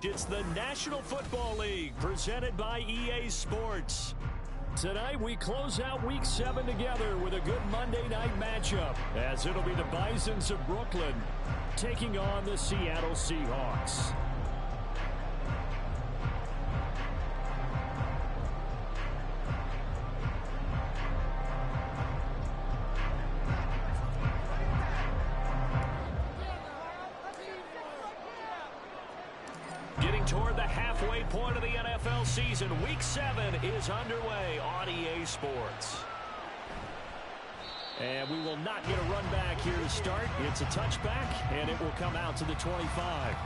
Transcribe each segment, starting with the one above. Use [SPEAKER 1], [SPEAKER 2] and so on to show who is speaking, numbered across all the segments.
[SPEAKER 1] It's the National Football League presented by EA Sports. Tonight we close out Week 7 together with a good Monday night matchup, as it'll be the Bisons of Brooklyn taking on the Seattle Seahawks. Getting toward the halfway point of the NFL season, Week 7 is underway on EA Sports. And we will not get a run back here to start. It's a touchback, and it will come out to the 25.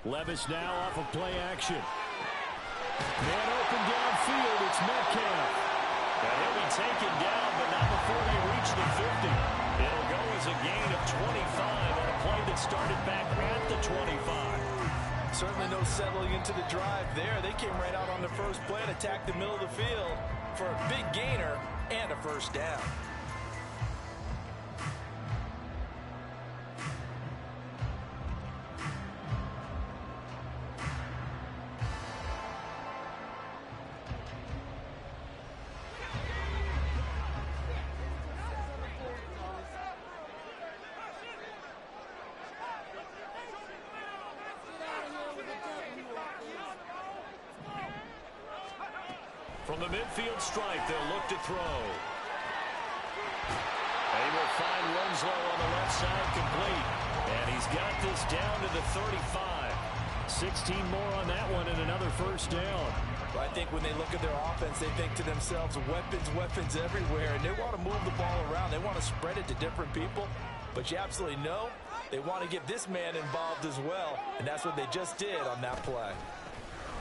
[SPEAKER 1] Levis now off of play action. Man open downfield, it's Metcalf. And he'll be taken down, but not before they reach the 50. It'll go as a gain of 25 on a play that started back at the 25.
[SPEAKER 2] Certainly no settling into the drive there. They came right out on the first play and attacked the middle of the field for a big gainer and a first down.
[SPEAKER 1] From the midfield stripe, they'll look to throw. They will find Winslow on the left side complete. And he's got this down to the 35. 16 more on that one and another first down.
[SPEAKER 2] Well, I think when they look at their offense, they think to themselves, weapons everywhere. And they want to move the ball around. They want to spread it to different people. But you absolutely know they want to get this man involved as well. And that's what they just did on that play.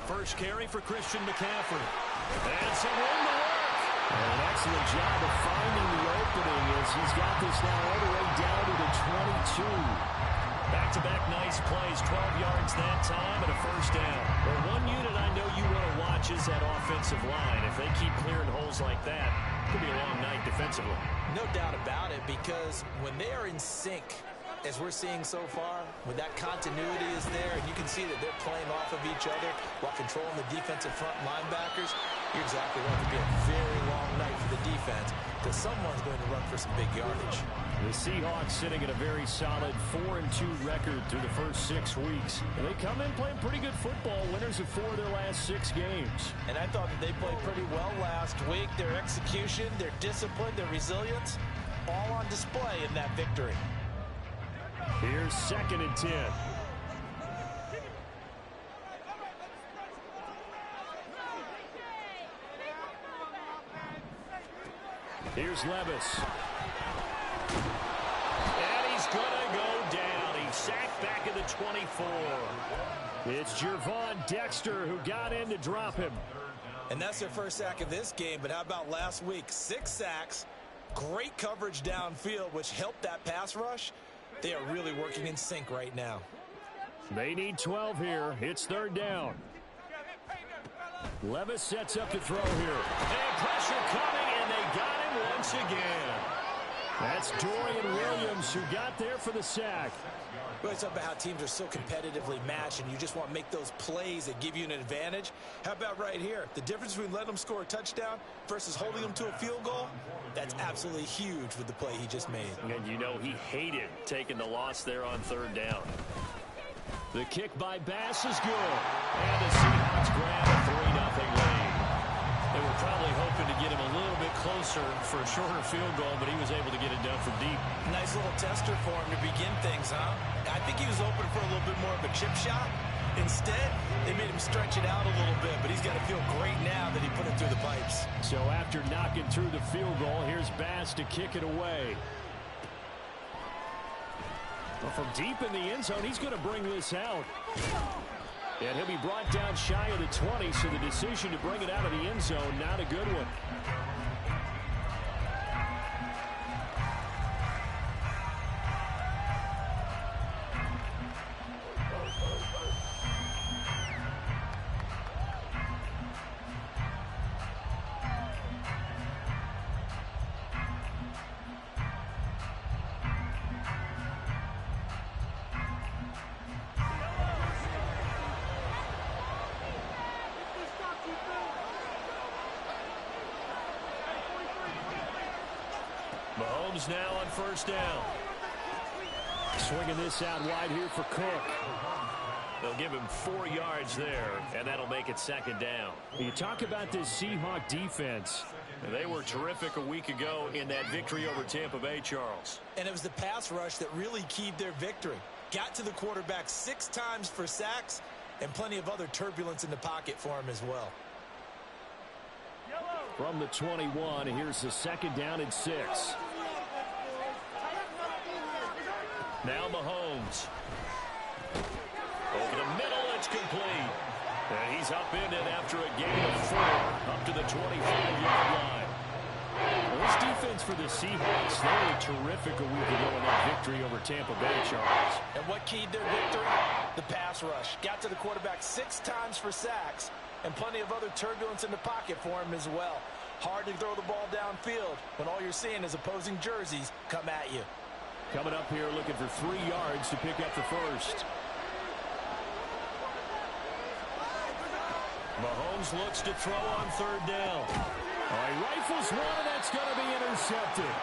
[SPEAKER 1] First carry for Christian McCaffrey. And some room to work. And an excellent job of finding the opening as he's got this now all the way down to the 22. Back-to-back nice plays, 12 yards that time and a first down. Well, one unit I know you want to watch is that offensive line. If they keep clearing holes like that, it could be a long night defensively.
[SPEAKER 2] No doubt about it, because when they are in sync, as we're seeing so far, when that continuity is there, and you can see that they're playing off of each other while controlling the defensive front linebackers, you're exactly right. It could be a very long night for the defense because someone's going to run for some big yardage.
[SPEAKER 1] The Seahawks sitting at a very solid 4-2 record through the first 6 weeks. And they come in playing pretty good football, winners of 4 of their last 6 games.
[SPEAKER 2] And I thought that they played pretty well last week. Their execution, their discipline, their resilience, all on display in that victory.
[SPEAKER 1] Here's 2nd and 10. Here's Levis. And he's going to go down. He's sacked back at the 24. It's Gervon Dexter who got in to drop him.
[SPEAKER 2] And that's their first sack of this game, but how about last week? 6 sacks, great coverage downfield, which helped that pass rush. They are really working in sync right now.
[SPEAKER 1] They need 12 here. It's 3rd down. Levis sets up to throw here. And pressure coming, and they got him once again. That's Dorian Williams who got there for the sack.
[SPEAKER 2] We always talk about how teams are so competitively matched, and you just want to make those plays that give you an advantage. How about right here? The difference between letting them score a touchdown versus holding them to a field goal, that's absolutely huge with the play he just made.
[SPEAKER 1] And you know he hated taking the loss there on 3rd down. The kick by Bass is good. And the Seahawks grab a 3-0 lead. They were probably hoping to get him a little bit closer for a shorter field goal, but he was able to get it done from deep.
[SPEAKER 2] Nice little tester for him to begin things, huh? I think he was open for a little bit more of a chip shot. Instead, they made him stretch it out a little bit, but he's got to feel great now that he put it through the pipes.
[SPEAKER 1] So after knocking through the field goal, here's Bass to kick it away. Well, from deep in the end zone, he's going to bring this out. And he'll be brought down shy of the 20, so the decision to bring it out of the end zone, not a good one. Mahomes now on first down. Swinging this out wide here for Cook. They'll give him 4 yards there, and that'll make it second down. You talk about this Seahawk defense. They were terrific a week ago in that victory over Tampa Bay, Charles.
[SPEAKER 2] And it was the pass rush that really keyed their victory. Got to the quarterback 6 times for sacks, and plenty of other turbulence in the pocket for him as well.
[SPEAKER 1] From the 21, here's the second down and 6. Now Mahomes. Over the middle, it's complete. And he's up in it after a gain of 4, up to the 25-yard line. Well, this defense for the Seahawks, they were terrific a week ago in that victory over Tampa Bay, Charles.
[SPEAKER 2] And what keyed their victory? The pass rush. Got to the quarterback 6 times for sacks, and plenty of other turbulence in the pocket for him as well. Hard to throw the ball downfield when all you're seeing is opposing jerseys come at you.
[SPEAKER 1] Coming up here looking for 3 yards to pick up the first. Mahomes looks to throw on third down. He rifles one, and that's going to be intercepted.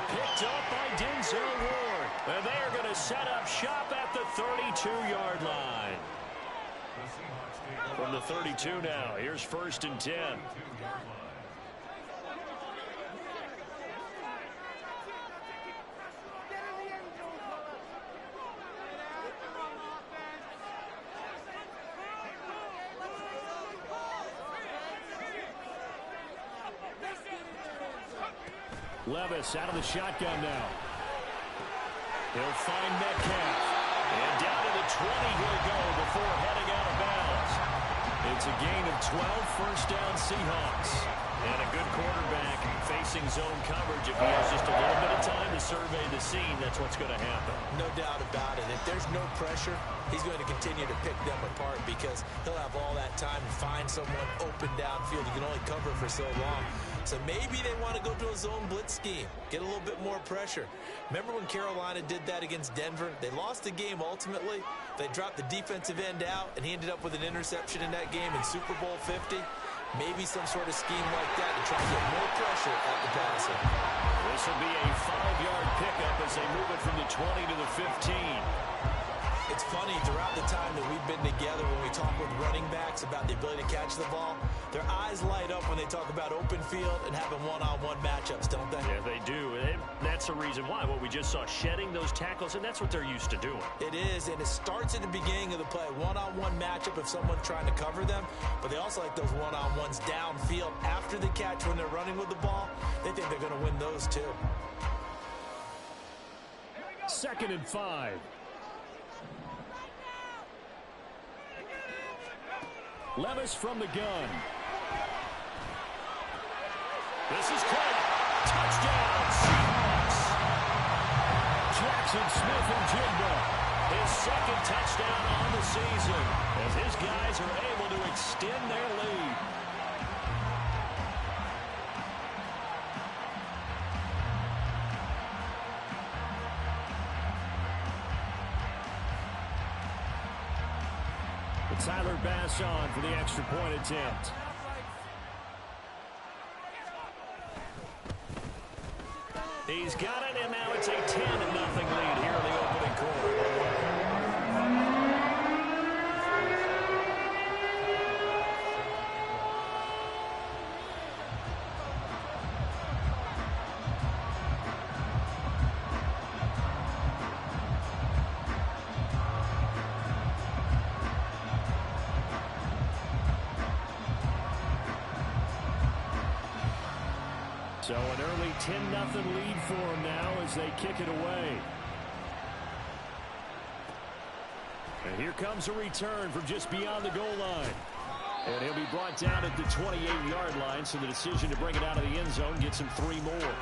[SPEAKER 1] Picked up by Denzel Ward. And they are going to set up shop at the 32-yard line. From the 32 now, here's first and 10. Levis out of the shotgun now. He'll find Metcalf. And down to the 20 he'll go before heading out of bounds. It's a gain of 12, first down Seahawks. And a good quarterback facing zone coverage. If he has just a little bit of time to survey the scene, that's what's going to happen.
[SPEAKER 2] No doubt about it. If there's no pressure, he's going to continue to pick them apart because he'll have all that time to find someone open downfield. You can only cover for so long. So maybe they want to go to a zone blitz scheme, get a little bit more pressure. Remember when Carolina did that against Denver? They lost the game ultimately. They dropped the defensive end out, and he ended up with an interception in that game in Super Bowl 50. Maybe some sort of scheme like that to try to get more pressure at the passer.
[SPEAKER 1] This will be a 5-yard pickup as they move it from the 20 to the 15.
[SPEAKER 2] It's funny, throughout the time that we've been together, when we talk with running backs about the ability to catch the ball, their eyes light up when they talk about open field and having one-on-one matchups, don't they?
[SPEAKER 1] Yeah, they do. That's the reason why. What we just saw, shedding those tackles, and that's what they're used to doing.
[SPEAKER 2] It is, and it starts at the beginning of the play. One-on-one matchup if someone's trying to cover them, but they also like those one-on-ones downfield after the catch when they're running with the ball. They think they're going to win those too.
[SPEAKER 1] 2nd and 5. Levis from the gun. This is caught. Touchdown, Seahawks. Jackson Smith-Njigba, his 2nd touchdown on the season, as his guys are able to extend their lead. Tyler Bass on for the extra point attempt. He's got it, and now it's a 10-0 lead here in the opening quarter. So an early 10-0 lead for them now as they kick it away. And here comes a return from just beyond the goal line. And he'll be brought down at the 28-yard line, so the decision to bring it out of the end zone gets him 3 more.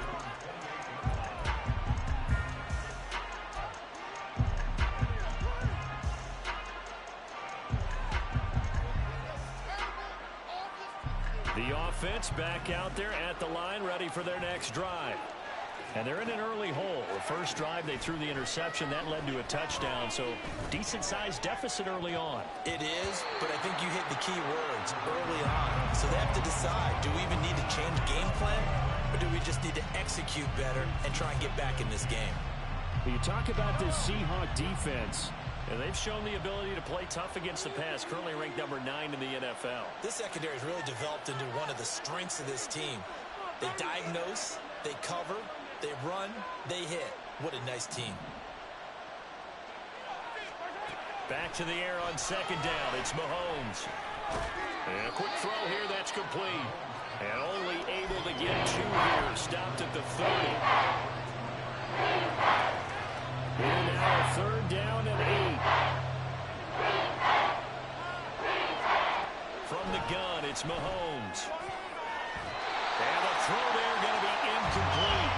[SPEAKER 1] The offense back out there at the line, ready for their next drive. And they're in an early hole. The first drive, they threw the interception. That led to a touchdown, so decent-sized deficit early on.
[SPEAKER 2] It is, but I think you hit the key words early on. So they have to decide, do we even need to change game plan, or do we just need to execute better and try and get back in this game?
[SPEAKER 1] Well, you talk about this Seahawk defense, and they've shown the ability to play tough against the pass, currently ranked number 9 in the NFL.
[SPEAKER 2] This secondary has really developed into one of the strengths of this team. They diagnose, they cover, they run, they hit. What a nice team.
[SPEAKER 1] Back to the air on second down. It's Mahomes. And a quick throw here that's complete. And only able to get 2 here. Stopped at the 30. And now a third down and 8. From the gun, it's Mahomes. And the throw there going to be incomplete.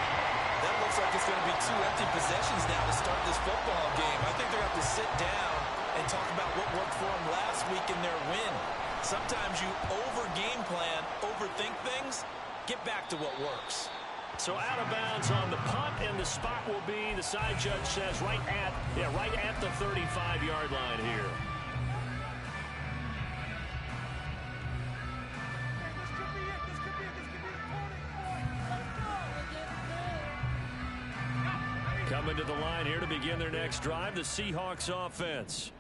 [SPEAKER 2] That looks like it's going to be 2 empty possessions now to start this football game. I think they're going to have to sit down and talk about what worked for them last week in their win. Sometimes you over-game plan, overthink things, get back to what works.
[SPEAKER 1] So out of bounds on the punt, and the spot will be, the side judge says, right at the 35-yard line here. Coming to the line here to begin their next drive, the Seahawks offense.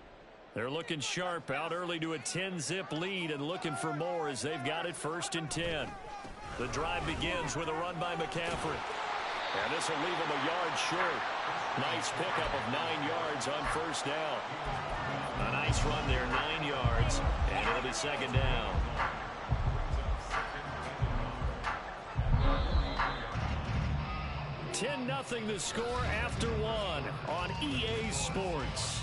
[SPEAKER 1] They're looking sharp, out early to a 10-zip lead and looking for more as they've got it 1st and 10. The drive begins with a run by McCaffrey. And this will leave him a yard short. Nice pickup of 9 yards on 1st down. A nice run there, 9 yards, and it'll be 2nd down. $10-0 the score after 1 on EA Sports.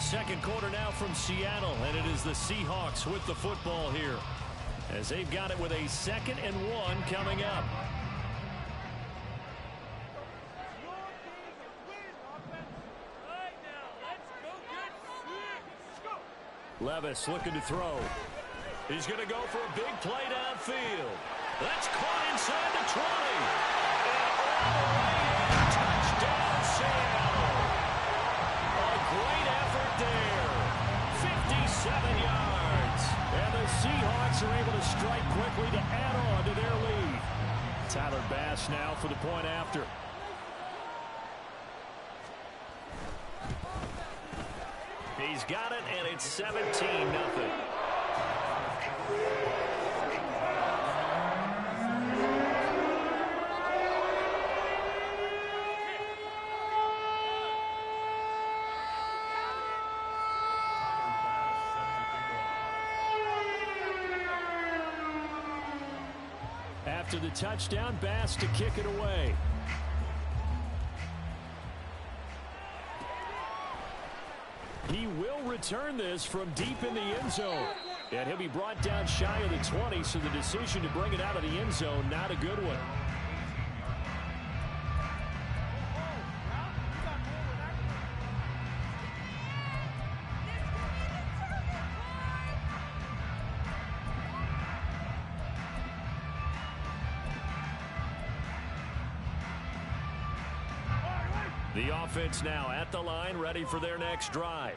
[SPEAKER 1] Second quarter now from Seattle, and it is the Seahawks with the football here, as they've got it with a 2nd and 1 coming up. Levis looking to throw. He's going to go for a big play downfield. That's caught inside the 20. And all the way in. Touchdown, Seattle. A great effort there. 57 yards. And the Seahawks are able to strike quickly to add on to their lead. Tyler Bass now for the point after. He's got it, and it's 17-0. After the touchdown, Bass to kick it away. He will return this from deep in the end zone. And he'll be brought down shy of the 20, so the decision to bring it out of the end zone, not a good one. The offense now at the line, ready for their next drive.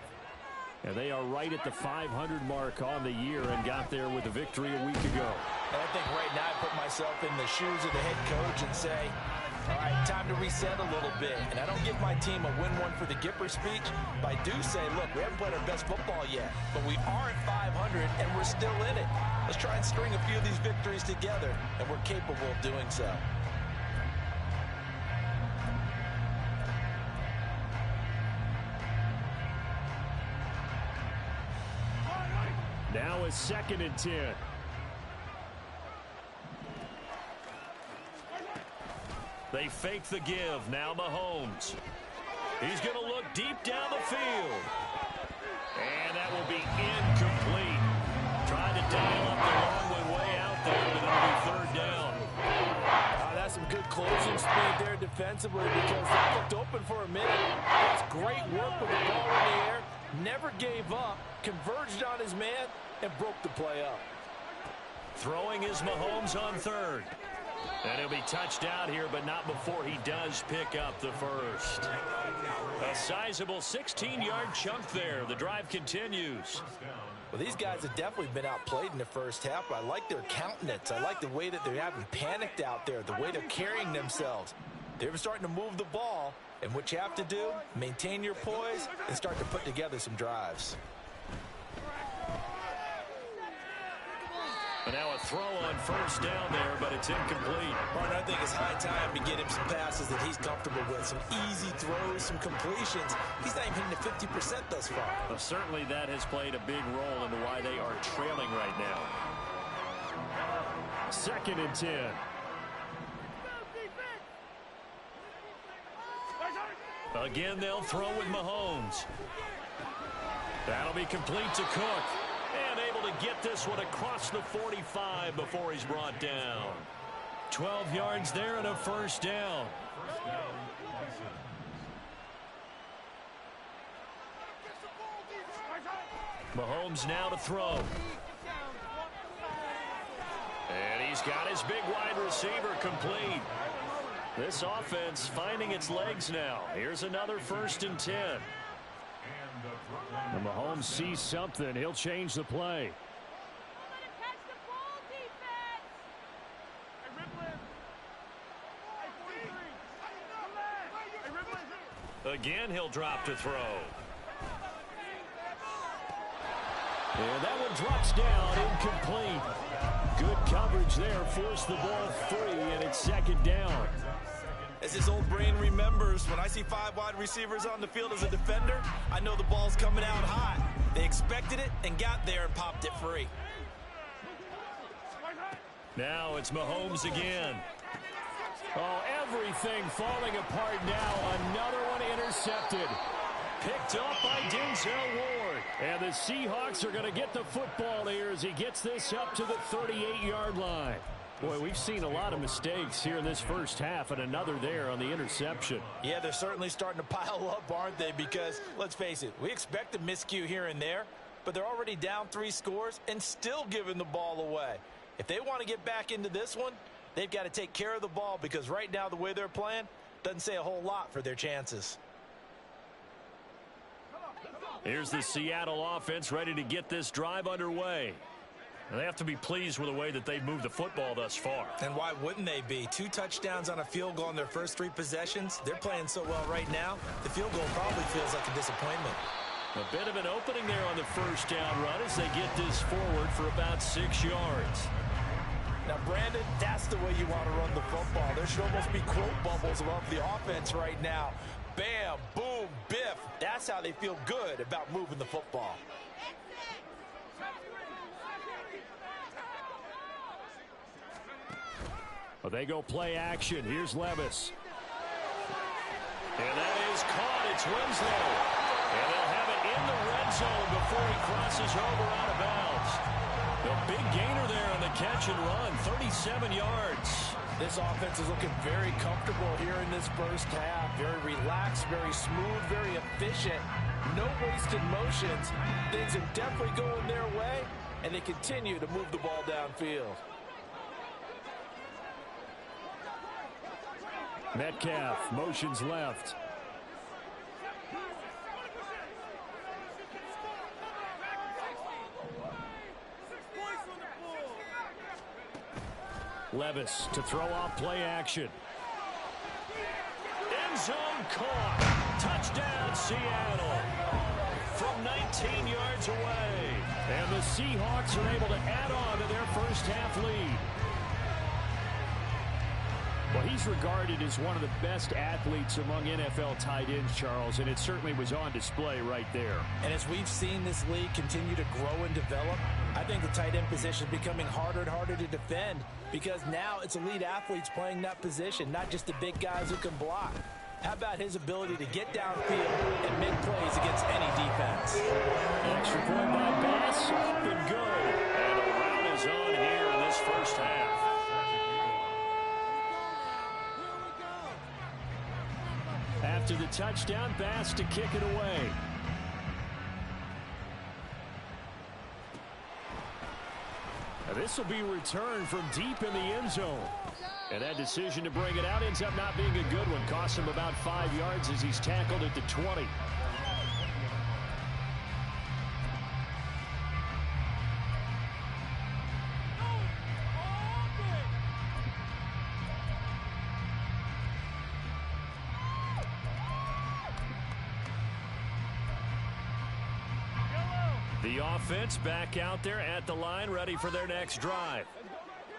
[SPEAKER 1] And they are right at the 500 mark on the year and got there with a victory a week ago.
[SPEAKER 2] And I think right now I put myself in the shoes of the head coach and say, all right, time to reset a little bit. And I don't give my team a win one for the Gipper speech, but I do say, look, we haven't played our best football yet, but we are at 500 and we're still in it. Let's try and string a few of these victories together, and we're capable of doing so.
[SPEAKER 1] Now a 2nd and 10. They fake the give. Now Mahomes. He's going to look deep down the field. And that will be incomplete. Tried to dial up the long one way out there, but it'll be third down.
[SPEAKER 2] That's some good closing speed there defensively because they looked open for a minute. That's great work with the ball in the air. Never gave up, converged on his man, and broke the play up.
[SPEAKER 1] Throwing is Mahomes on third. And he'll be touched out here, but not before he does pick up the first. A sizable 16-yard chunk there. The drive continues.
[SPEAKER 2] Well, these guys have definitely been outplayed in the first half, but I like their countenance. I like the way that they're having panicked out there, the way they're carrying themselves. They're starting to move the ball, and what you have to do, maintain your poise and start to put together some drives.
[SPEAKER 1] And now a throw on first down there, but it's incomplete.
[SPEAKER 2] Martin, I think it's high time to get him some passes that he's comfortable with. Some easy throws, some completions. He's not even hitting the 50% thus far.
[SPEAKER 1] Well, certainly that has played a big role into why they are trailing right now. 2nd and 10. Again, they'll throw with Mahomes. That'll be complete to Cook. And able to get this one across the 45 before he's brought down. 12 yards there and a first down. Mahomes now to throw. And he's got his big wide receiver complete. This offense finding its legs now. Here's another 1st and 10. And Mahomes sees something. He'll change the play. Again, he'll drop to throw. And that one drops down, incomplete. Good coverage there, forced the ball free, and it's 2nd down.
[SPEAKER 2] As his old brain remembers, when I see 5 wide receivers on the field as a defender, I know the ball's coming out hot. They expected it and got there and popped it free.
[SPEAKER 1] Now it's Mahomes again. Oh, everything falling apart now. Another one intercepted. Picked up by Denzel Ward. And the Seahawks are going to get the football here as he gets this up to the 38-yard line. Boy, we've seen a lot of mistakes here in this first half, and another there on the interception.
[SPEAKER 2] Yeah, they're certainly starting to pile up, aren't they? Because, let's face it, we expect a miscue here and there, but they're already down 3 scores and still giving the ball away. If they want to get back into this one, they've got to take care of the ball because right now the way they're playing doesn't say a whole lot for their chances.
[SPEAKER 1] Here's the Seattle offense ready to get this drive underway. And they have to be pleased with the way that they've moved the football thus far.
[SPEAKER 2] And why wouldn't they be? 2 touchdowns on a field goal in their first 3 possessions. They're playing so well right now, the field goal probably feels like a disappointment.
[SPEAKER 1] A bit of an opening there on the first down run as they get this forward for about 6 yards.
[SPEAKER 2] Now, Brandon, that's the way you want to run the football. There should almost be quote bubbles above the offense right now. Bam, boom, biff. That's how they feel good about moving the football.
[SPEAKER 1] Well, they go play action. Here's Levis. And that is caught. It's Winslow. And they'll have it in the red zone before he crosses over out of bounds. The big gainer there on the catch and run, 37 yards.
[SPEAKER 2] This offense is looking very comfortable here in this first half. Very relaxed, very smooth, very efficient. No wasted motions. Things are definitely going their way, and they continue to move the ball downfield.
[SPEAKER 1] Metcalf motions left. Levis to throw off play action. End zone caught. Touchdown Seattle from 19 yards away. And the Seahawks are able to add on to their first half lead. Well, he's regarded as one of the best athletes among NFL tight ends, Charles, and it certainly was on display right there.
[SPEAKER 2] And as we've seen this league continue to grow and develop, I think the tight end position is becoming harder and harder to defend because now it's elite athletes playing that position, not just the big guys who can block. How about his ability to get downfield and make plays against any defense?
[SPEAKER 1] Extra point by Bass, up and good. And a rout is on here in this first half. After the touchdown, Bass to kick it away. This will be returned from deep in the end zone. And that decision to bring it out ends up not being a good one. Costs him about 5 yards as he's tackled at the 20. The offense back out there at the line, ready for their next drive.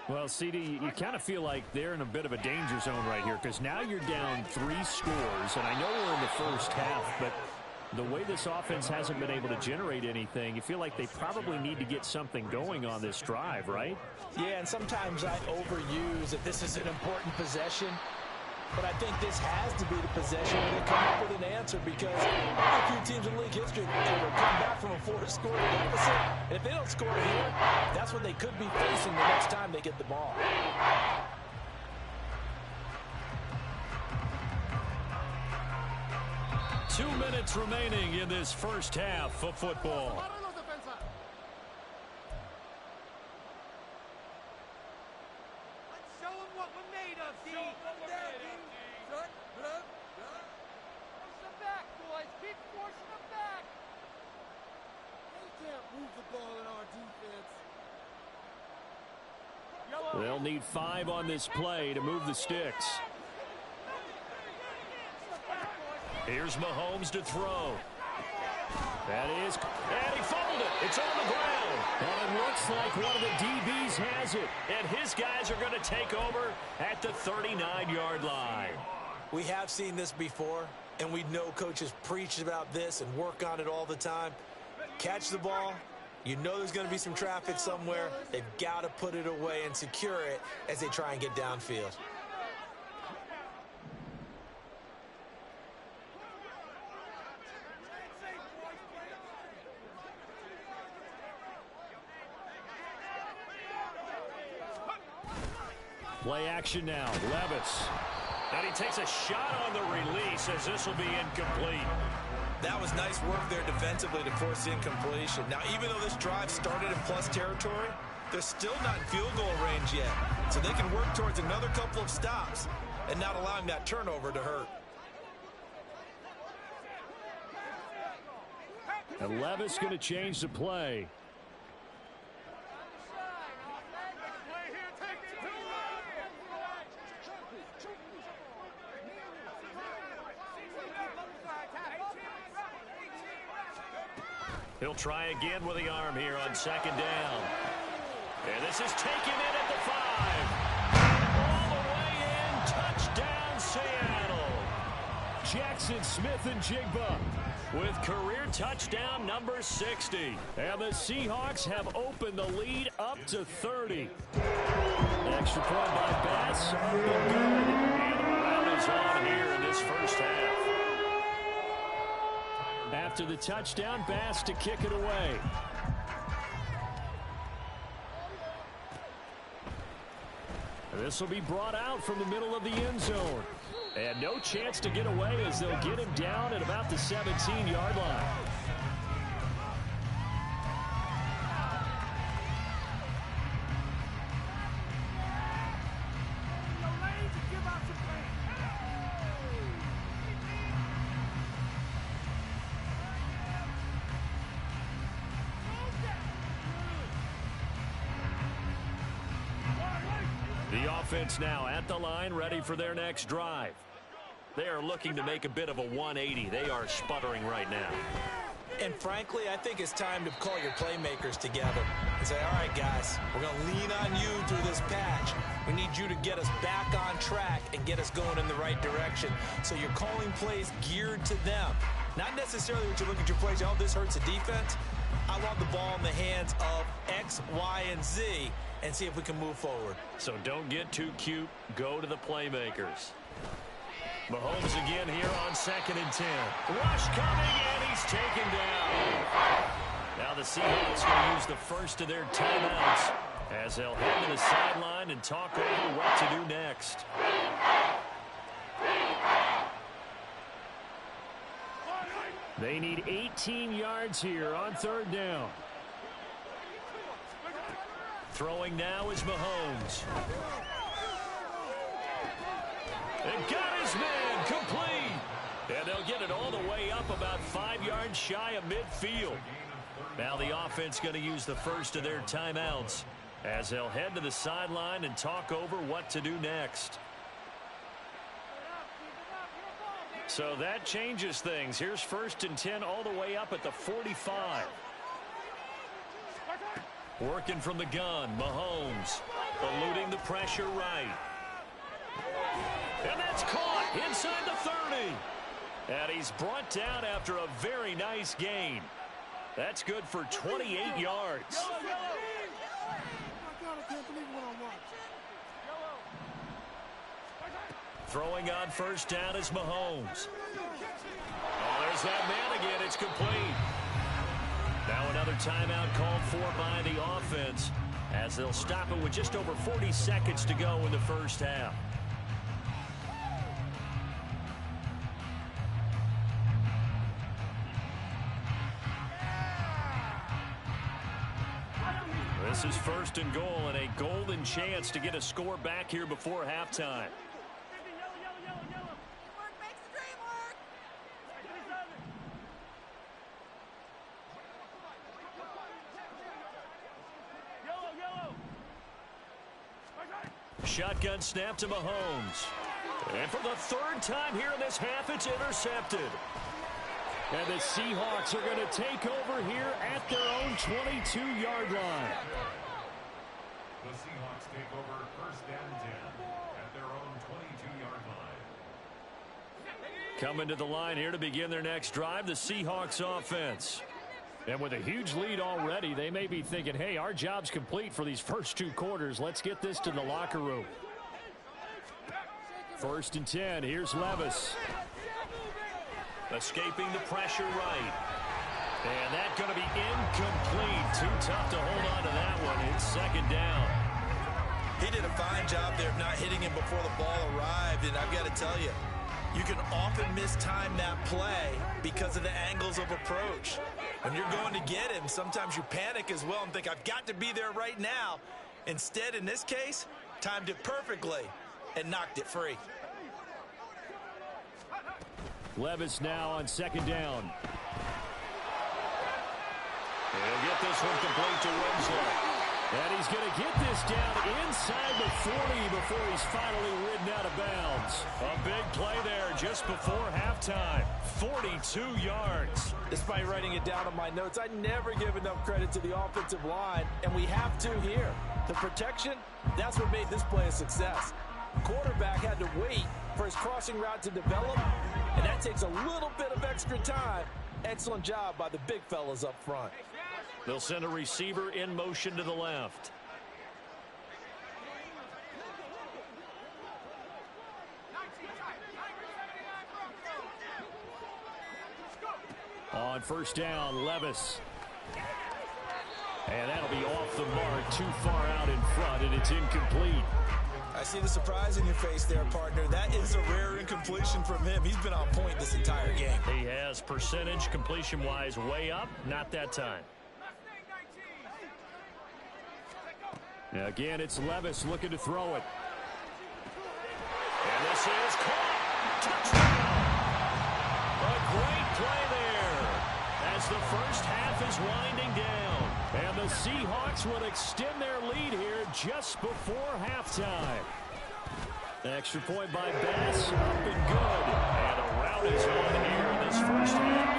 [SPEAKER 1] Well, CD, you kind of feel like they're in a bit of a danger zone right here because now you're down 3 scores, and I know we're in the first half, but the way this offense hasn't been able to generate anything, you feel like they probably need to get something going on this drive, right?
[SPEAKER 2] Yeah, and sometimes I overuse that this is an important possession. But I think this has to be the possession where they come up with an answer because a few teams in league history will come back from a 4-score deficit. And if they don't score here, that's what they could be facing the next time they get the ball.
[SPEAKER 1] 2 minutes remaining in this first half of football. They'll need 5 on this play to move the sticks. Here's Mahomes to throw. That is, and he fumbled it. It's on the ground. And it looks like one of the DBs has it. And his guys are going to take over at the 39-yard line.
[SPEAKER 2] We have seen this before, and we know coaches preach about this and work on it all the time. Catch the ball. You know there's going to be some traffic somewhere. They've got to put it away and secure it as they try and get downfield.
[SPEAKER 1] Play action now. Levis. And he takes a shot on the release as this will be incomplete.
[SPEAKER 2] That was nice work there defensively to force the incompletion. Now, even though this drive started in plus territory, they're still not in field goal range yet. So they can work towards another couple of stops and not allowing that turnover to hurt.
[SPEAKER 1] And Levis going to change the play. He'll try again with the arm here on second down. And this is taken in at the 5. All the way in. Touchdown, Seattle. Jackson Smith-Njigba with career touchdown number 60. And the Seahawks have opened the lead up to 30. Extra point by Bass. Good. And the round is on here in this first half. After the touchdown, Bass to kick it away. This will be brought out from the middle of the end zone. And no chance to get away as they'll get him down at about the 17-yard line. Offense now at the line, ready for their next drive. They are looking to make a bit of a 180. They are sputtering right now.
[SPEAKER 2] And frankly, I think it's time to call your playmakers together and say, all right, guys, we're going to lean on you through this patch. We need you to get us back on track and get us going in the right direction. So you're calling plays geared to them. Not necessarily what you look at your plays, oh, this hurts the defense. I I want the ball in the hands of X, Y, and Z and see if we can move forward.
[SPEAKER 1] So don't get too cute. Go to the playmakers. Mahomes again here on 2nd and 10. Rush coming, and he's taken down. Now the Seahawks going to use the first of their timeouts as they'll head to the sideline and talk over what to do next. They need 18 yards here on 3rd down. Throwing now is Mahomes. And got his man complete. And they'll get it all the way up about 5 yards shy of midfield. Now the offense going to use the first of their timeouts as they'll head to the sideline and talk over what to do next. So that changes things. Here's 1st and 10 all the way up at the 45. Working from the gun, Mahomes eluding the pressure right. And that's caught inside the 30. And he's brought down after a very nice gain. That's good for 28 yards. Throwing on 1st down is Mahomes. Oh, there's that man again. It's complete. Now another timeout called for by the offense as they'll stop it with just over 40 seconds to go in the 1st half. This is 1st and goal and a golden chance to get a score back here before halftime. Shotgun snap to Mahomes. And for the 3rd time here in this half, it's intercepted. And the Seahawks are going to take over here at their own 22-yard line.
[SPEAKER 3] The Seahawks take over 1st and 10 at their own 22-yard line.
[SPEAKER 1] Coming to the line here to begin their next drive, the Seahawks offense. And with a huge lead already, they may be thinking, hey, our job's complete for these first 2 quarters. Let's get this to the locker room. 1st and 10. Here's Levis. Escaping the pressure right. And that's going to be incomplete. Too tough to hold on to that one. It's 2nd down.
[SPEAKER 2] He did a fine job there of not hitting him before the ball arrived. And I've got to tell you, you can often mistime that play because of the angles of approach. When you're going to get him, sometimes you panic as well and think, I've got to be there right now. Instead, in this case, timed it perfectly and knocked it free.
[SPEAKER 1] Levis now on 2nd down. He'll get this one complete to Winslow. And he's going to get this down inside the 40 before he's finally ridden out of bounds. A big play there just before halftime. 42 yards.
[SPEAKER 2] Despite writing it down on my notes, I never give enough credit to the offensive line, and we have to here. The protection, that's what made this play a success. Quarterback had to wait for his crossing route to develop, and that takes a little bit of extra time. Excellent job by the big fellas up front.
[SPEAKER 1] They'll send a receiver in motion to the left. On 1st down, Levis. And that'll be off the mark, too far out in front, and it's incomplete.
[SPEAKER 2] I see the surprise in your face there, partner. That is a rare incompletion from him. He's been on point this entire game.
[SPEAKER 1] He has percentage completion-wise way up, not that time. Now again, it's Levis looking to throw it. And this is caught. Touchdown! A great play there as the first half is winding down. And the Seahawks will extend their lead here just before halftime. Extra point by Bass, up and good. And a rout is on here in this first half.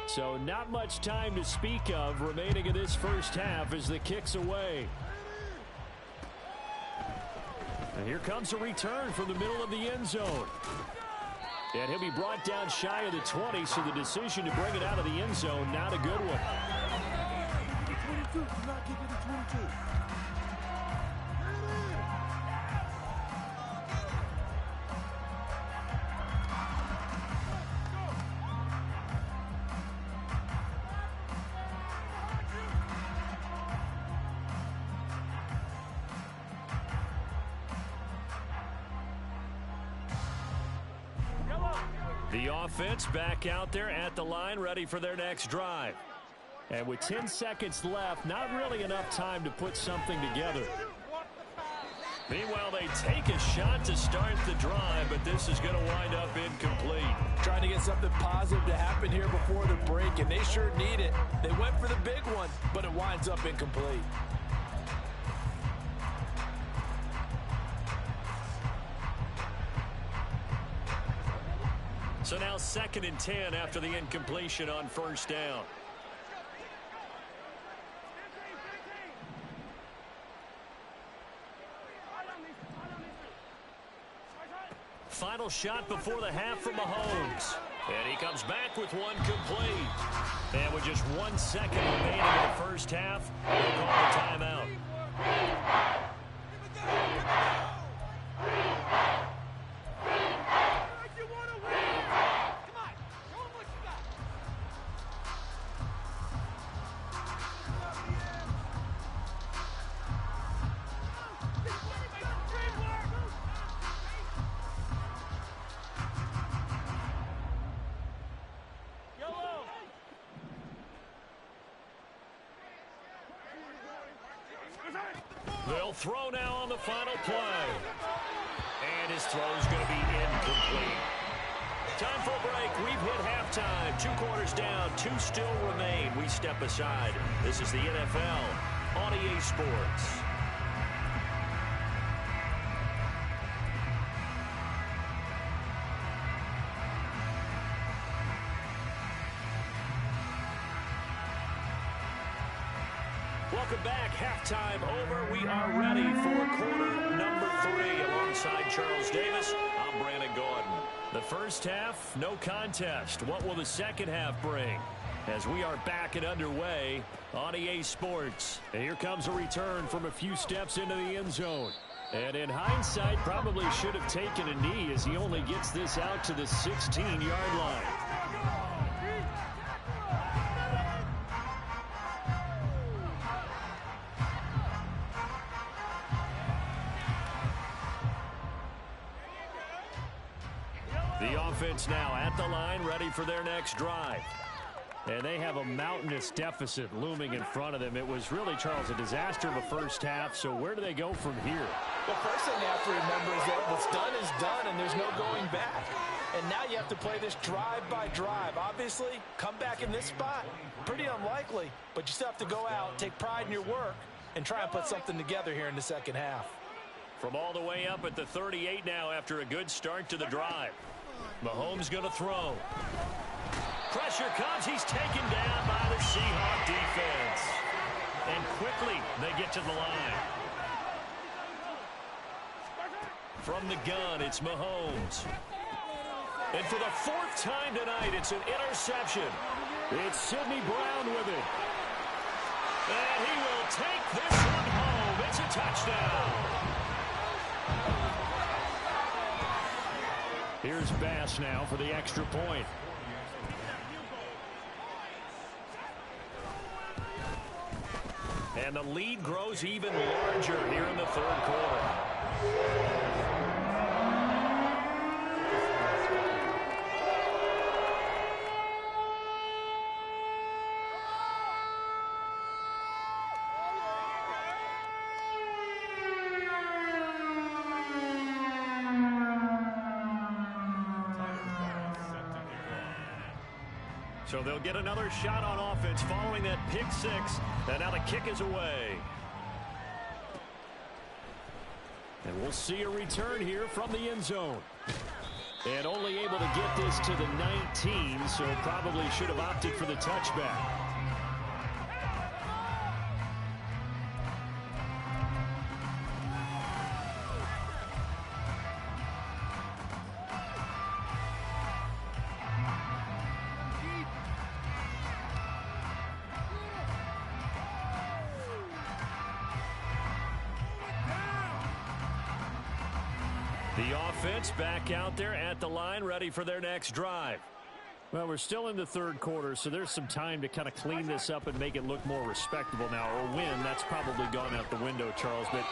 [SPEAKER 1] So not much time to speak of remaining in this first half as the kick's away. And here comes a return from the middle of the end zone. And he'll be brought down shy of the 20, so the decision to bring it out of the end zone, not a good one.
[SPEAKER 4] 22. Do not get to the 22.
[SPEAKER 1] The offense back out there at the line, ready for their next drive. And with 10 seconds left, not really enough time to put something together. Meanwhile, they take a shot to start the drive, but this is going to wind up incomplete.
[SPEAKER 2] Trying to get something positive to happen here before the break, and they sure need it. They went for the big one, but it winds up incomplete.
[SPEAKER 1] So now 2nd and 10 after the incompletion on first down. Final shot before the half from Mahomes. And he comes back with one complete. And with just 1 second remaining in the first half, they'll call a timeout. They'll throw now on the final play. And his throw is going to be incomplete. Time for a break. We've hit halftime. 2 quarters down. 2 still remain. We step aside. This is the NFL on EA Sports. Welcome back. Halftime over. We are ready for quarter number 3. Alongside Charles Davis, I'm Brandon Gordon. The first half, no contest. What will the second half bring? As we are back and underway on EA Sports. And here comes a return from a few steps into the end zone. And in hindsight, probably should have taken a knee as he only gets this out to the 16-yard line. The offense now at the line, ready for their next drive. And they have a mountainous deficit looming in front of them. It was really, Charles, a disaster of a first half. So where do they go from here?
[SPEAKER 2] The first thing you have to remember is that what's done is done, and there's no going back. And now you have to play this drive by drive. Obviously, come back in this spot, pretty unlikely. But you still have to go out, take pride in your work, and try and put something together here in the second half.
[SPEAKER 1] From all the way up at the 38 now after a good start to the drive. Mahomes going to throw. Pressure comes. He's taken down by the Seahawks defense. And quickly they get to the line. From the gun, it's Mahomes. And for the 4th time tonight, it's an interception. It's Sidney Brown with it. And he will take this one home. It's a touchdown. Here's Bass now for the extra point. And the lead grows even larger here in the 3rd quarter. So they'll get another shot on offense following that pick 6. And now the kick is away. And we'll see a return here from the end zone. And only able to get this to the 19, so probably should have opted for the touchback. The offense back out there at the line, ready for their next drive. Well, we're still in the third quarter, so there's some time to kind of clean this up and make it look more respectable now. Or win, that's probably gone out the window, Charles. But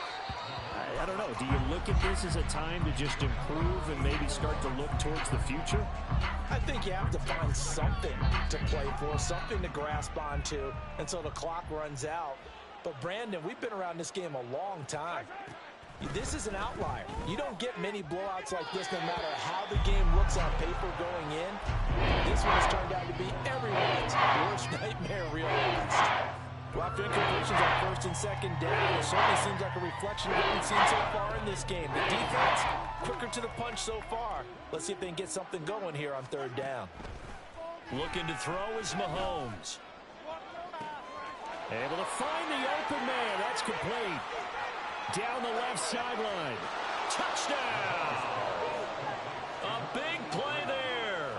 [SPEAKER 1] I don't know. Do you look at this as a time to just improve and maybe start to look towards the future?
[SPEAKER 2] I think you have to find something to play for, something to grasp onto until the clock runs out. But, Brandon, we've been around this game a long time. This is an outlier. You don't get many blowouts like this no matter how the game looks on paper going in. This one has turned out to be everyone's worst nightmare realized. Well, after incompletions on first and second down, it certainly seems like a reflection of what we've seen so far in this game. The defense, quicker to the punch so far. Let's see if they can get something going here on third down.
[SPEAKER 1] Looking to throw is Mahomes. Able to find the open man. That's complete. Down the left sideline. Touchdown! A big play there.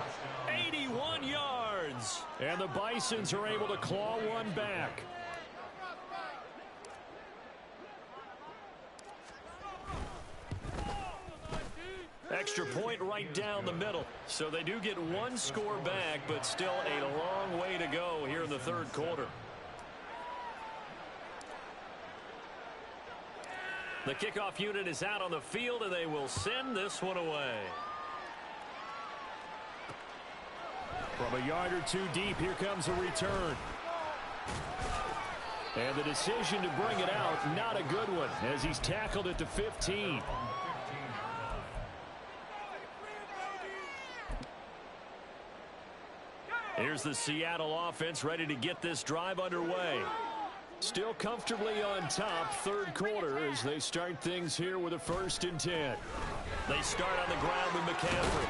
[SPEAKER 1] 81 yards. And the Bisons are able to claw one back. Extra point right down the middle. So they do get one score back, but still a long way to go here in the third quarter. The kickoff unit is out on the field, and they will send this one away. From a yard or two deep, here comes a return. And the decision to bring it out, not a good one, as he's tackled at the 15. Here's the Seattle offense ready to get this drive underway. Still comfortably on top, third quarter, as they start things here with a 1st and 10. They start on the ground with McCaffrey.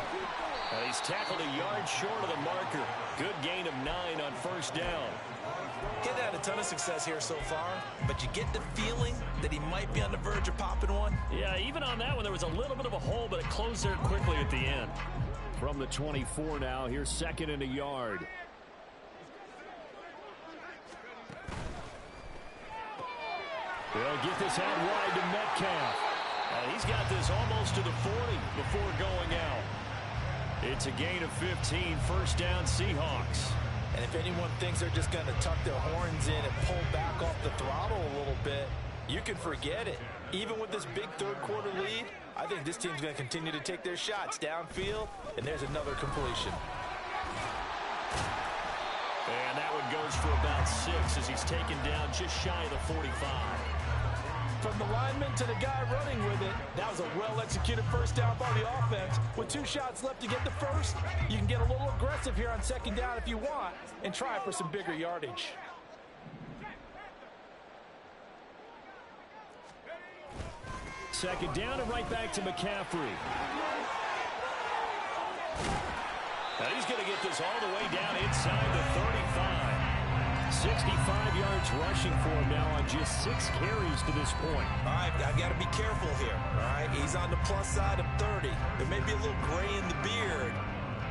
[SPEAKER 1] He's tackled a yard short of the marker. Good gain of 9 on first down.
[SPEAKER 2] He's had a ton of success here so far, but you get the feeling that he might be on the verge of popping one.
[SPEAKER 1] Yeah, even on that one, there was a little bit of a hole, but it closed there quickly at the end. From the 24 now, here's 2nd and a yard. They'll get this out wide to Metcalf. He's got this almost to the 40 before going out. It's a gain of 15, 1st down Seahawks.
[SPEAKER 2] And if anyone thinks they're just going to tuck their horns in and pull back off the throttle a little bit, you can forget it. Even with this big third quarter lead, I think this team's going to continue to take their shots downfield, and there's another completion.
[SPEAKER 1] And that one goes for about 6 as he's taken down just shy of the 45.
[SPEAKER 2] From the lineman to the guy running with it, that was a well-executed first down by the offense. With 2 shots left to get the first, you can get a little aggressive here on 2nd down if you want and try for some bigger yardage.
[SPEAKER 1] Second down and right back to McCaffrey. Now he's going to get this all the way down inside the 35. 65 yards rushing for him now on just 6 carries to this point.
[SPEAKER 2] All right, I've got to be careful here. All right, he's on the plus side of 30. There may be a little gray in the beard,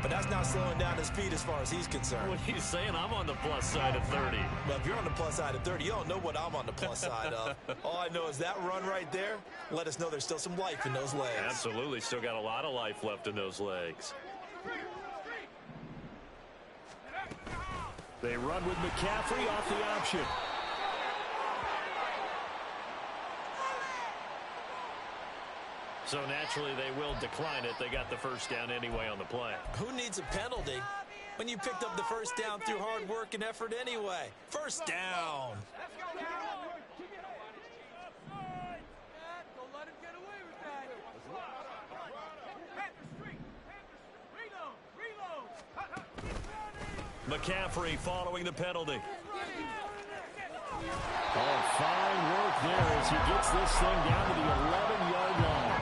[SPEAKER 2] but that's not slowing down his speed as far as he's concerned.
[SPEAKER 1] What are you saying? I'm on the plus side of 30.
[SPEAKER 2] Well, if you're on the plus side of 30, you don't know what I'm on the plus side of. All I know is that run right there let us know there's still some life in those legs.
[SPEAKER 1] Absolutely. Still got a lot of life left in those legs. They run with McCaffrey off the option. So naturally they will decline it. They got the first down anyway on the play.
[SPEAKER 2] Who needs a penalty when you picked up the first down through hard work and effort anyway? First down.
[SPEAKER 1] McCaffrey following the penalty. Oh, fine work there as he gets this thing down to the 11-yard line.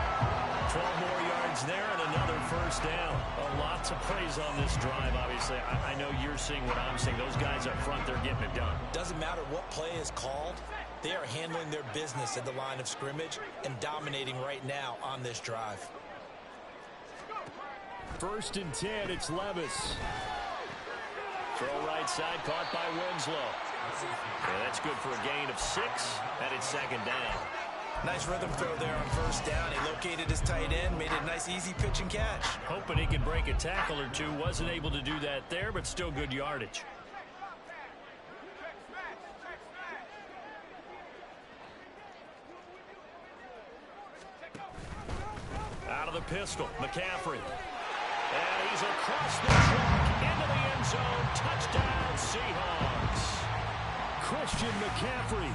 [SPEAKER 1] 12 more yards there and another first down. A lot to praise on this drive, obviously. I know you're seeing what I'm seeing. Those guys up front, they're getting it done.
[SPEAKER 2] Doesn't matter what play is called. They are handling their business at the line of scrimmage and dominating right now on this drive.
[SPEAKER 1] 1st and 10, it's Levis. Throw right side, caught by Winslow. Yeah, that's good for a gain of 6, and it's 2nd down.
[SPEAKER 2] Nice rhythm throw there on first down. He located his tight end, made it a nice easy pitch and catch.
[SPEAKER 1] Hoping he could break a tackle or two. Wasn't able to do that there, but still good yardage. Out of the pistol, McCaffrey. And he's across the track into the end zone. Touchdown, Seahawks. Christian McCaffrey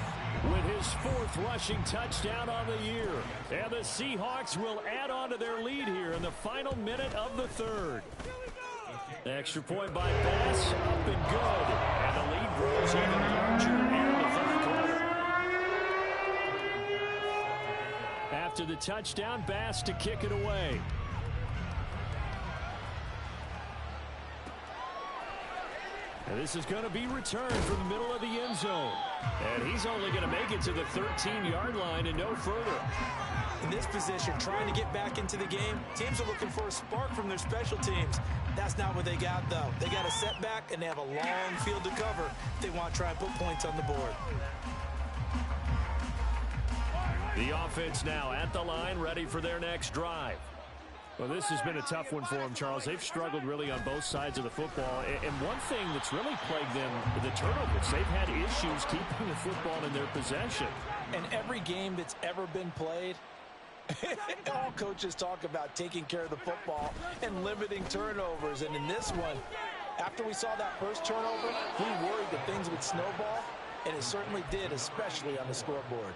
[SPEAKER 1] with his 4th rushing touchdown on the year. And the Seahawks will add on to their lead here in the final minute of the 3rd. Extra point by Bass, up and good. And the lead grows even larger here in the 3rd quarter. After the touchdown, Bass to kick it away. And this is going to be returned from the middle of the end zone. And he's only going to make it to the 13-yard line and no further.
[SPEAKER 2] In this position, trying to get back into the game, teams are looking for a spark from their special teams. That's not what they got, though. They got a setback, and they have a long field to cover if they want to try and put points on the board.
[SPEAKER 1] The offense now at the line, ready for their next drive. Well, this has been a tough one for them, Charles. They've struggled really on both sides of the football. And one thing that's really plagued them, the turnovers. They've had issues keeping the football in their possession.
[SPEAKER 2] And every game that's ever been played, all coaches talk about taking care of the football and limiting turnovers. And in this one, after we saw that first turnover, we worried that things would snowball, and it certainly did, especially on the scoreboard.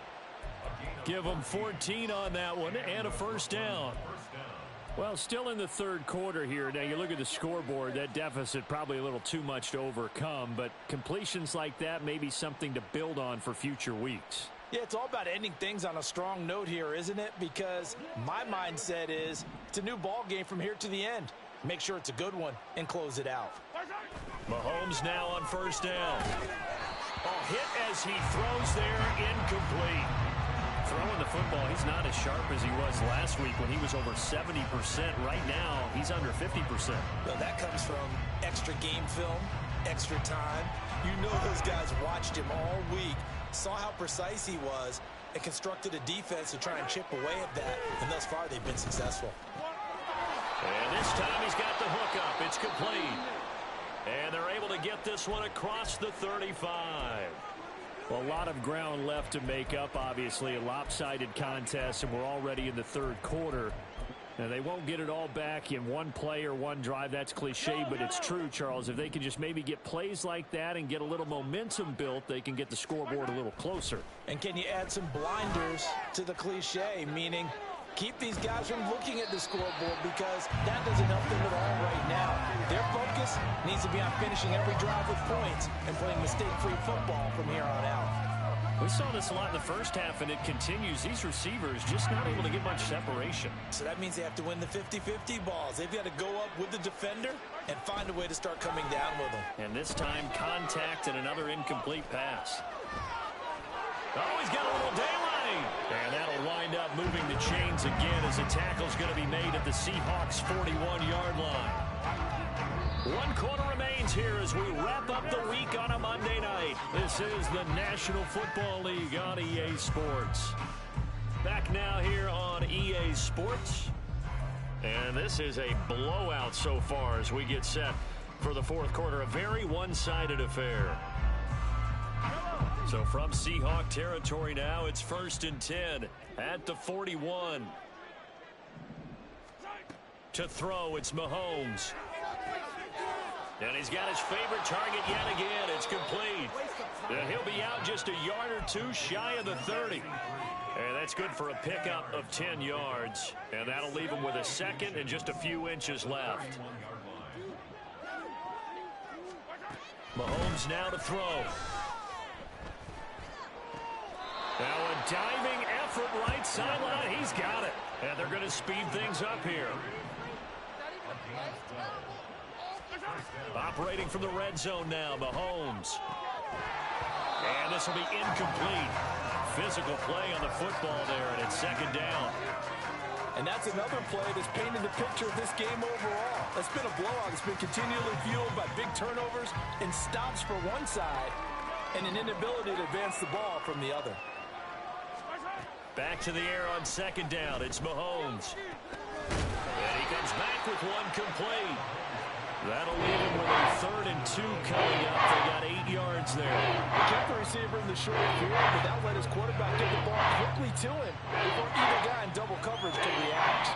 [SPEAKER 1] Give them 14 on that one and a first down. Well, still in the 3rd quarter here. Now, you look at the scoreboard, that deficit probably a little too much to overcome, but completions like that may be something to build on for future weeks.
[SPEAKER 2] Yeah, it's all about ending things on a strong note here, isn't it? Because my mindset is it's a new ball game from here to the end. Make sure it's a good one and close it out.
[SPEAKER 1] Mahomes now on first down. Hit as he throws there, incomplete. Throwing the football, he's not as sharp as he was last week when he was over 70%. Right now, he's under 50%.
[SPEAKER 2] Well, that comes from extra game film, extra time. You know those guys watched him all week, saw how precise he was, and constructed a defense to try and chip away at that. And thus far, they've been successful.
[SPEAKER 1] And this time he's got the hook up. It's complete. And they're able to get this one across the 35. Well, a lot of ground left to make up, obviously. A lopsided contest, and we're already in the 3rd quarter. Now, they won't get it all back in one play or one drive. That's cliche, but it's true, Charles. If they can just maybe get plays like that and get a little momentum built, they can get the scoreboard a little closer.
[SPEAKER 2] And can you add some blinders to the cliche, meaning keep these guys from looking at the scoreboard, because that doesn't help them at all right now. Their focus needs to be on finishing every drive with points and playing mistake-free football from here on out.
[SPEAKER 1] We saw this a lot in the first half, and it continues. These receivers just not able to get much separation.
[SPEAKER 2] So that means they have to win the 50-50 balls. They've got to go up with the defender and find a way to start coming down with them.
[SPEAKER 1] And this time, contact and another incomplete pass. Oh, he's got a little daylight. And that'll wind up moving the chains again as the tackle's going to be made at the Seahawks' 41-yard line. 1 quarter remains here as we wrap up the week on a Monday night. This is the National Football League on EA Sports. Back now here on EA Sports. And this is a blowout so far as we get set for the 4th quarter. A very one-sided affair. So from Seahawk territory now, it's 1st and 10 at the 41. To throw, it's Mahomes. And he's got his favorite target yet again. It's complete. And he'll be out just a yard or two shy of the 30. And that's good for a pickup of 10 yards. And that'll leave him with a second and just a few inches left. Mahomes now to throw. Now a diving effort right sideline. He's got it. And they're going to speed things up here. Operating from the red zone now, Mahomes. And this will be incomplete. Physical play on the football there, and it's 2nd down.
[SPEAKER 2] And that's another play that's painted the picture of this game overall. It's been a blowout. It's been continually fueled by big turnovers and stops for one side and an inability to advance the ball from the other.
[SPEAKER 1] Back to the air on second down. It's Mahomes. And he comes back with one complete. That'll leave him with a 3rd and 2 coming up. They got 8 yards there.
[SPEAKER 5] He kept the receiver in the short field, but that let his quarterback get the ball quickly to him before either guy in double coverage could react.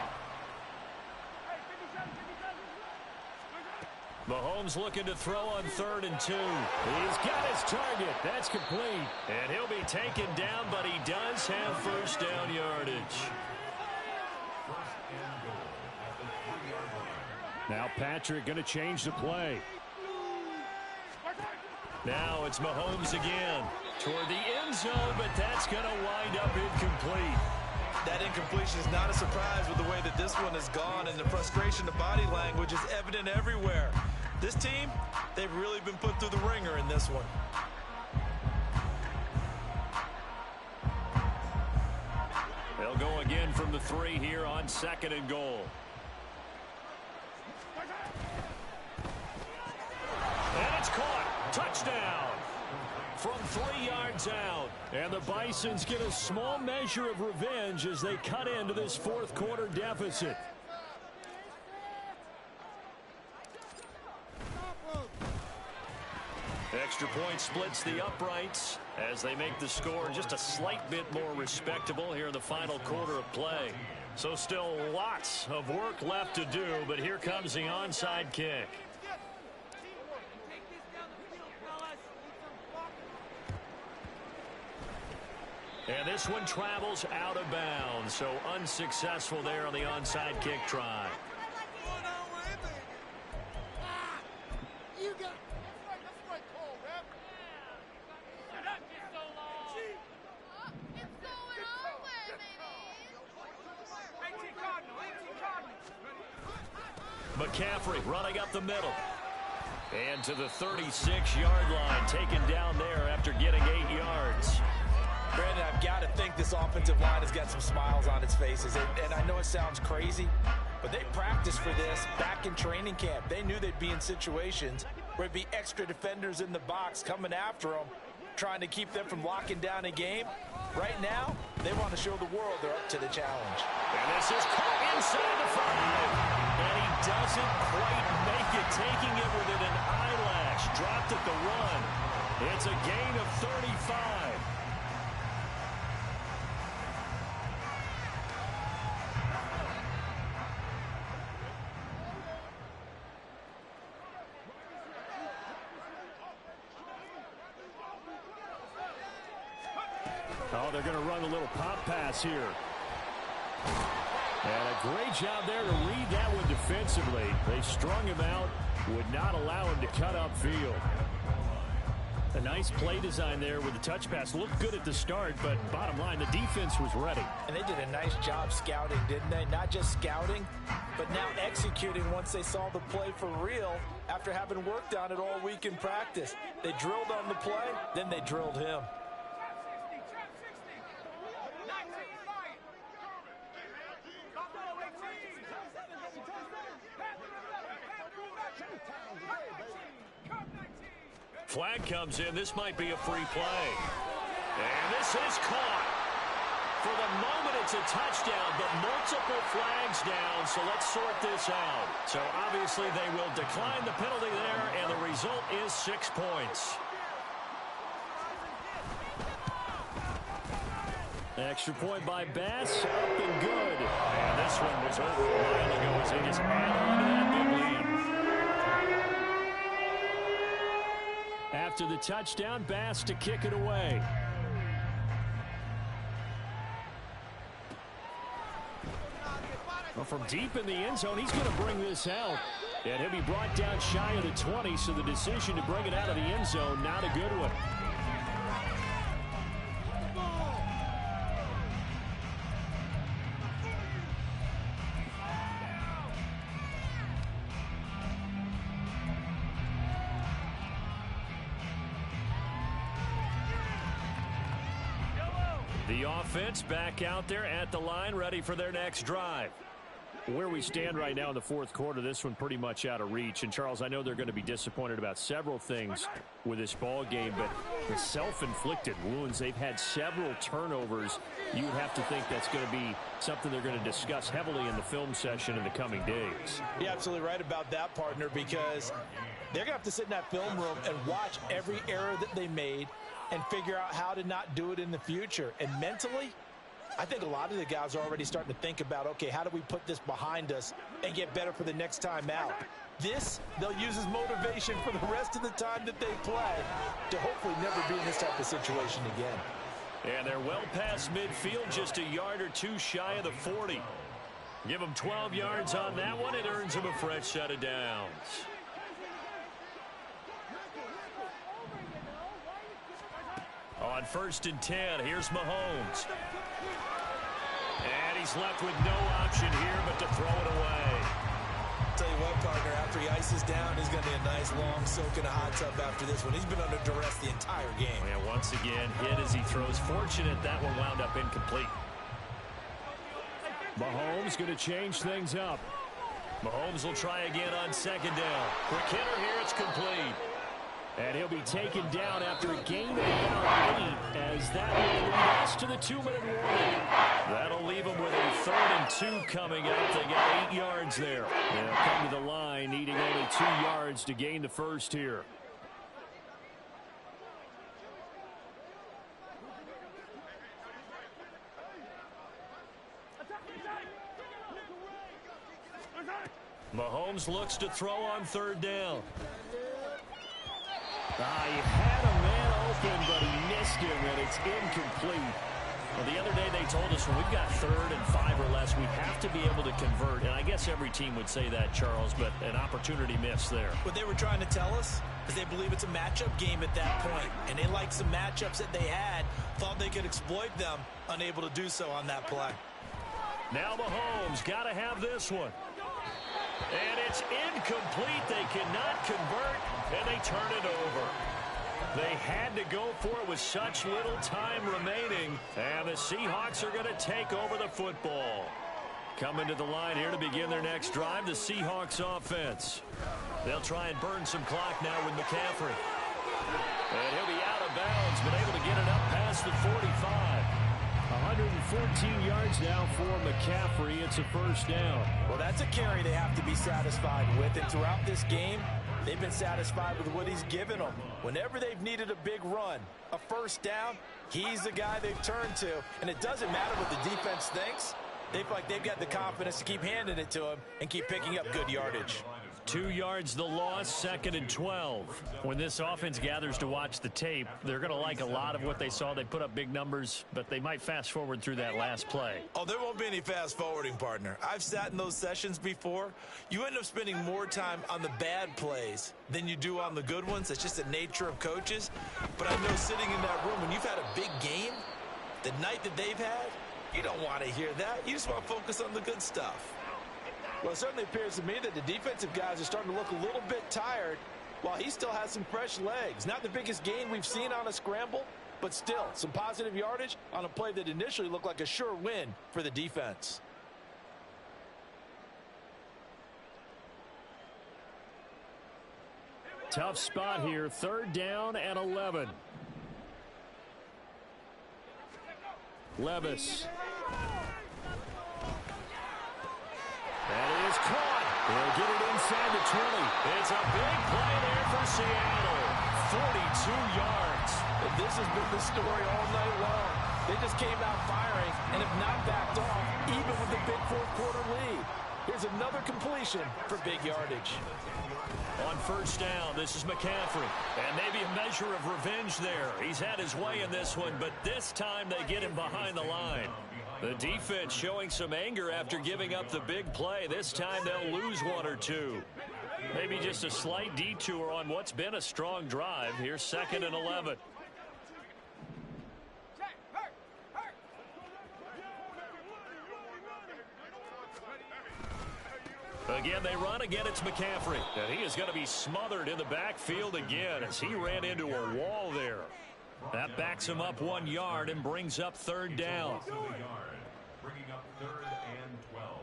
[SPEAKER 1] Mahomes looking to throw on 3rd and 2. He's got his target. That's complete. And he'll be taken down, but he does have first down yardage.
[SPEAKER 6] Now Patrick going to change the play.
[SPEAKER 1] Now it's Mahomes again toward the end zone, but that's going to wind up incomplete.
[SPEAKER 2] That incompletion is not a surprise with the way that this one has gone, and the frustration, the body language is evident everywhere. This team, they've really been put through the ringer in this one.
[SPEAKER 1] They'll go again from the 3 here on 2nd and goal. And it's caught. Touchdown. From 3 yards out. And the Bisons get a small measure of revenge as they cut into this 4th quarter deficit. Extra point splits the uprights as they make the score just a slight bit more respectable here in the final quarter of play. So still lots of work left to do, but here comes the onside kick. And this one travels out of bounds, so unsuccessful there on the onside kick try. McCaffrey running up the middle. And to the 36-yard line, taken down there after getting 8 yards.
[SPEAKER 2] Brandon, I've got to think this offensive line has got some smiles on its faces. And I know it sounds crazy, but they practiced for this back in training camp. They knew they'd be in situations where there'd be extra defenders in the box coming after them, trying to keep them from locking down a game. Right now, they want to show the world they're up to the challenge.
[SPEAKER 1] And this is caught inside the 5. And he doesn't quite make it, taking it within an eyelash. Dropped at the run. It's a gain of 35.
[SPEAKER 6] Oh, they're going to run a little pop pass here. And a great job there to read that one defensively. They strung him out, would not allow him to cut upfield. A nice play design there with the touch pass. Looked good at the start, but bottom line, the defense was ready.
[SPEAKER 2] And they did a nice job scouting, didn't they? Not just scouting, but now executing once they saw the play for real after having worked on it all week in practice. They drilled on the play, then they drilled him.
[SPEAKER 1] Flag comes in. This might be a free play. And this is caught. For the moment, it's a touchdown, but multiple flags down, so let's sort this out. So obviously they will decline the penalty there, and the result is 6 points.
[SPEAKER 6] Extra point by Bass, up and good.
[SPEAKER 1] And this one was over a while ago as they just add on to that big lead.
[SPEAKER 6] After the touchdown, Bass to kick it away. Well, from deep in the end zone, he's going to bring this out. And he'll be brought down shy of the 20, so the decision to bring it out of the end zone, not a good one.
[SPEAKER 1] The offense back out there at the line, ready for their next drive.
[SPEAKER 6] Where we stand right now in the fourth quarter, this one pretty much out of reach. And, Charles, I know they're going to be disappointed about several things with this ball game, but the self-inflicted wounds, they've had several turnovers. You would have to think that's going to be something they're going to discuss heavily in the film session in the coming days.
[SPEAKER 5] You're absolutely right about that, partner, because they're going to have to sit in that film room and watch every error that they made and figure out how to not do it in the future. And mentally, I think a lot of the guys are already starting to think about, okay, how do we put this behind us and get better for the next time out? This, they'll use as motivation for the rest of the time that they play to hopefully never be in this type of situation again.
[SPEAKER 6] And they're well past midfield, just a yard or two shy of the 40. Give them 12 yards on that one. It earns them a fresh set of downs. On 1st and 10, here's Mahomes. And he's left with no option here but to throw it away.
[SPEAKER 2] Tell you what, partner, after he ices down, he's going to be a nice long soak in a hot tub after this one. He's been under duress the entire game.
[SPEAKER 6] And once again, hit as he throws. Fortunate that one wound up incomplete. Mahomes going to change things up. Mahomes will try again on 2nd down. Quick hitter here, it's complete. And he'll be taken down after a gain of about 8, as that will lead us to the 2-minute warning. That'll leave them with a 3rd and 2 coming up. They got 8 yards there. They'll come to the line, needing only 2 yards to gain the first here. Mahomes looks to throw on 3rd down. He had a man open, but he missed him, and it's incomplete. Well, the other day they told us when we've got 3rd and 5 or less, we have to be able to convert. And I guess every team would say that, Charles, but an opportunity missed there.
[SPEAKER 2] What they were trying to tell us is they believe it's a matchup game at that point. And they liked some matchups that they had, thought they could exploit them, unable to do so on that play.
[SPEAKER 6] Now Mahomes got to have this one. And it's incomplete. They cannot convert, and they turn it over. They had to go for it with such little time remaining, and the Seahawks are going to take over the football. Coming to the line here to begin their next drive, the Seahawks offense. They'll try and burn some clock now with McCaffrey. And he'll be out of bounds, but able to get it up past the 45. 114 yards now for McCaffrey. It's a 1st down.
[SPEAKER 5] Well, that's a carry they have to be satisfied with. And throughout this game, they've been satisfied with what he's given them. Whenever they've needed a big run, a 1st down, he's the guy they've turned to. And it doesn't matter what the defense thinks. They feel like they've got the confidence to keep handing it to him and keep picking up good yardage.
[SPEAKER 6] 2 yards the loss, 2nd and 12. When this offense gathers to watch the tape, they're going to like a lot of what they saw. They put up big numbers, but they might fast forward through that last play.
[SPEAKER 2] Oh, there won't be any fast forwarding, partner. I've sat in those sessions before. You end up spending more time on the bad plays than you do on the good ones. That's just the nature of coaches. But I know sitting in that room, when you've had a big game, the night that they've had, you don't want to hear that. You just want to focus on the good stuff.
[SPEAKER 5] Well, it certainly appears to me that the defensive guys are starting to look a little bit tired while he still has some fresh legs. Not the biggest gain we've seen on a scramble, but still some positive yardage on a play that initially looked like a sure win for the defense.
[SPEAKER 6] Tough spot here, 3rd down and 11. Levis. That is caught. They'll get it inside the 20. It's a big play there for Seattle. 42 yards.
[SPEAKER 5] And this has been the story all night long. They just came out firing and have not backed off, even with the big 4th quarter lead. Here's another completion for big yardage.
[SPEAKER 6] On 1st down, this is McCaffrey. And maybe a measure of revenge there. He's had his way in this one, but this time they get him behind the line. The defense showing some anger after giving up the big play. This time they'll lose 1 or 2. Maybe just a slight detour on what's been a strong drive. Here's 2nd and 11. Again, they run. Again, it's McCaffrey. And he is going to be smothered in the backfield again as he ran into a wall there. That backs him up 1 yard and brings up 3rd down.
[SPEAKER 3] Bringing up 3rd and 12.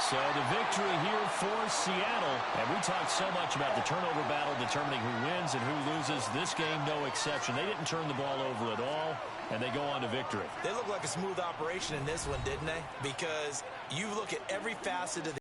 [SPEAKER 6] So the victory here for Seattle. And we talked so much about the turnover battle determining who wins and who loses. This game, no exception. They didn't turn the ball over at all, and they go on to victory.
[SPEAKER 2] They look like a smooth operation in this one, didn't they? Because you look at every facet of the